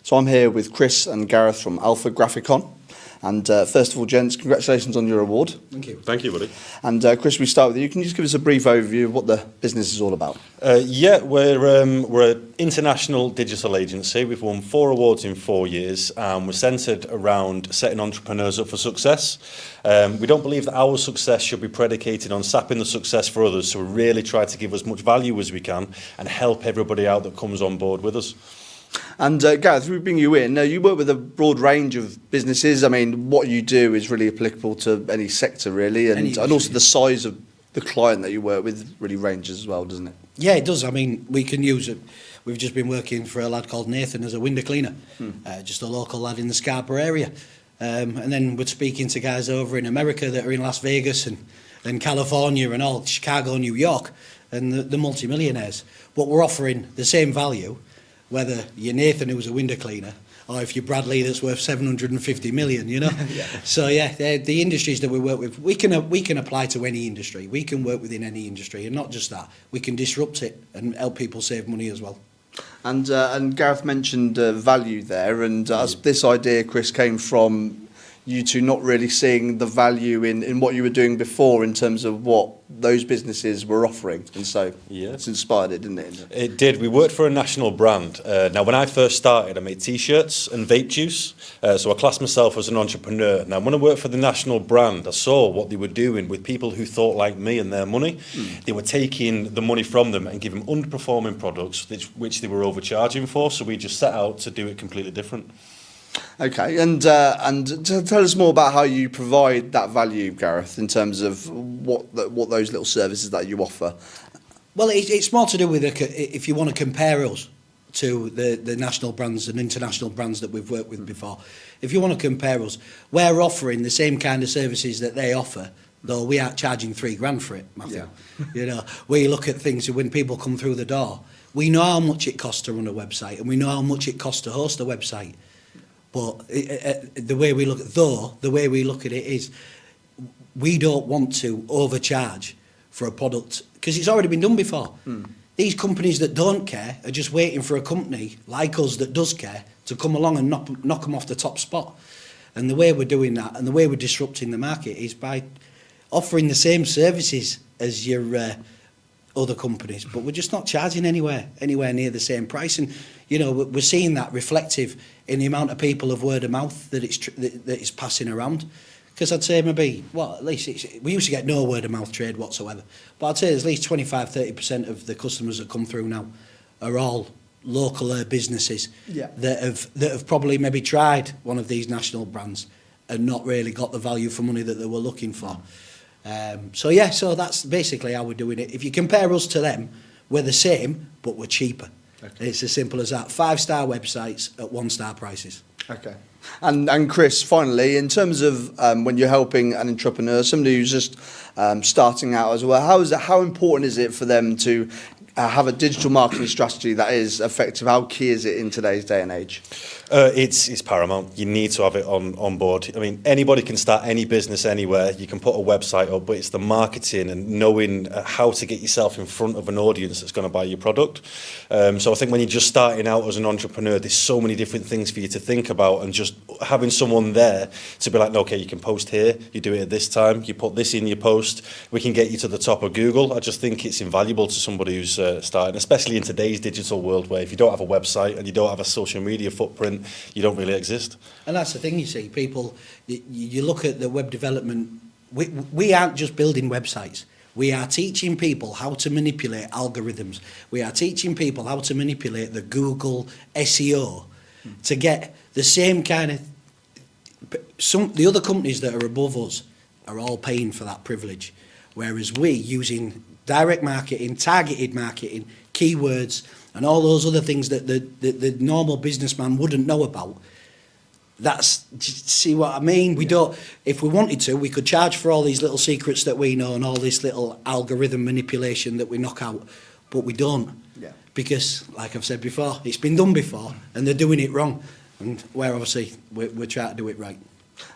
So I'm here with Chris and Gareth from Alpha Graphicon. And first of all, gents, congratulations on your award. Thank you. Thank you, buddy. And Chris, we start with you. Can you just give us a brief overview of what the business is all about? Yeah, we're an international digital agency. We've won 4 awards in 4 years. We're centred around setting entrepreneurs up for success. We don't believe that our success should be predicated on sapping the success for others, so we really try to give as much value as we can and help everybody out that comes on board with us. And Gareth, we bring you in. You work with a broad range of businesses. I mean, what you do is really applicable to any sector, really, and also the size of the client that you work with really ranges as well, doesn't it? Yeah, it does. I mean, we can use it. We've just been working for a lad called Nathan as a window cleaner, just a local lad in the Scarborough area. And then we're speaking to guys over in America that are in Las Vegas and California and all, Chicago, New York, and the multimillionaires. But we're offering the same value, whether you're Nathan, who's a window cleaner, or if you're Bradley, that's worth 750 million, you know. Yeah. So yeah, the industries that we work with, we can apply to any industry. We can work within any industry, and not just that, we can disrupt it and help people save money as well. And Gareth mentioned value there, and this idea, Chris, came from you two not really seeing the value in what you were doing before in terms of what those businesses were offering, and so it's inspired it, didn't it? It did. We worked for a national brand. Now, when I first started, I made T-shirts and vape juice, so I classed myself as an entrepreneur. Now, when I worked for the national brand, I saw what they were doing with people who thought like me and their money. They were taking the money from them and giving underperforming products, which they were overcharging for, so we just set out to do it completely different. Okay, and tell us more about how you provide that value, Gareth, in terms of what those little services that you offer. Well, it's more to do with if you want to compare us to the national brands and international brands that we've worked with before. If you want to compare us, we're offering the same kind of services that they offer, though we aren't charging $3,000 for it, Matthew. Yeah. You know, we look at things when people come through the door. We know how much it costs to run a website, and we know how much it costs to host a website. But the way we look at it is, we don't want to overcharge for a product because it's already been done before. These companies that don't care are just waiting for a company like us that does care to come along and knock them off the top spot. And the way we're doing that and the way we're disrupting the market is by offering the same services as your other companies, but we're just not charging anywhere near the same price. And you know, we're seeing that reflective in the amount of people of word of mouth that it's passing around. Because I'd say maybe, well, at least we used to get no word of mouth trade whatsoever, but I'd say at least 25-30% of the customers that come through now are all local businesses that have probably maybe tried one of these national brands and not really got the value for money that they were looking for. So that's basically how we're doing it. If you compare us to them, we're the same, but we're cheaper. Okay. It's as simple as that. 5-star websites at 1-star prices. Okay. And Chris, finally, in terms of when you're helping an entrepreneur, somebody who's just starting out as well, how important is it for them to have a digital marketing strategy that is effective? How key is it in today's day and age? It's paramount. You need to have it on board. I mean, anybody can start any business anywhere. You can put a website up, but it's the marketing and knowing how to get yourself in front of an audience that's going to buy your product. So I think when you're just starting out as an entrepreneur, there's so many different things for you to think about, and just having someone there to be like, okay, you can post here, you do it at this time, you put this in your post, we can get you to the top of Google. I just think it's invaluable to somebody who's starting, especially in today's digital world, where if you don't have a website and you don't have a social media footprint, you don't really exist. And that's the thing, you see, people, you look at the web development, we aren't just building websites. We are teaching people how to manipulate algorithms. We are teaching people how to manipulate the Google SEO to get the same kind of... the other companies that are above us are all paying for that privilege, whereas we, using direct marketing, targeted marketing, keywords, and all those other things that the normal businessman wouldn't know about. See what I mean? We don't, if we wanted to, we could charge for all these little secrets that we know and all this little algorithm manipulation that we knock out, but we don't. Yeah. Because, like I've said before, it's been done before and they're doing it wrong. And we're obviously, we're trying to do it right.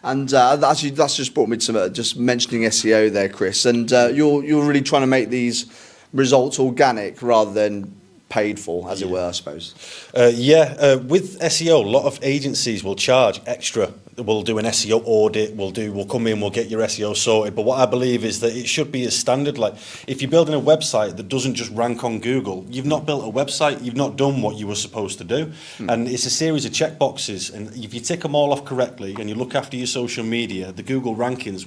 And that's just brought me to just mentioning SEO there, Chris. And you're really trying to make these results organic rather than paid for, as it were, I suppose. With SEO, a lot of agencies will charge extra. We'll do an SEO audit, we'll come in, we'll get your SEO sorted. But what I believe is that it should be as standard. Like, if you're building a website that doesn't just rank on Google, you've not built a website, you've not done what you were supposed to do. And it's a series of checkboxes, and if you tick them all off correctly and you look after your social media, the Google rankings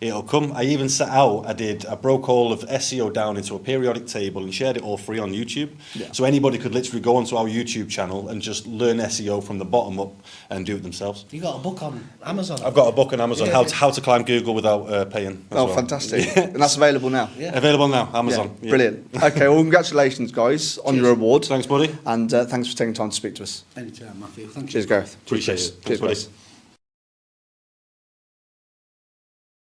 it'll come. I broke all of SEO down into a periodic table and shared it all free on YouTube. Yeah. So anybody could literally go onto our YouTube channel and just learn SEO from the bottom up and do it themselves. You got a book on Amazon? I've got a book on Amazon, how to climb Google without paying. as well. Fantastic. And that's available now? Yeah. Available now, Amazon. Yeah, brilliant. Okay, well, congratulations, guys, on your award. Thanks, buddy. And thanks for taking time to speak to us. Anytime, Matthew. Thank you. Cheers, Gareth. Appreciate it. Cheers, Thanks, buddy. guys.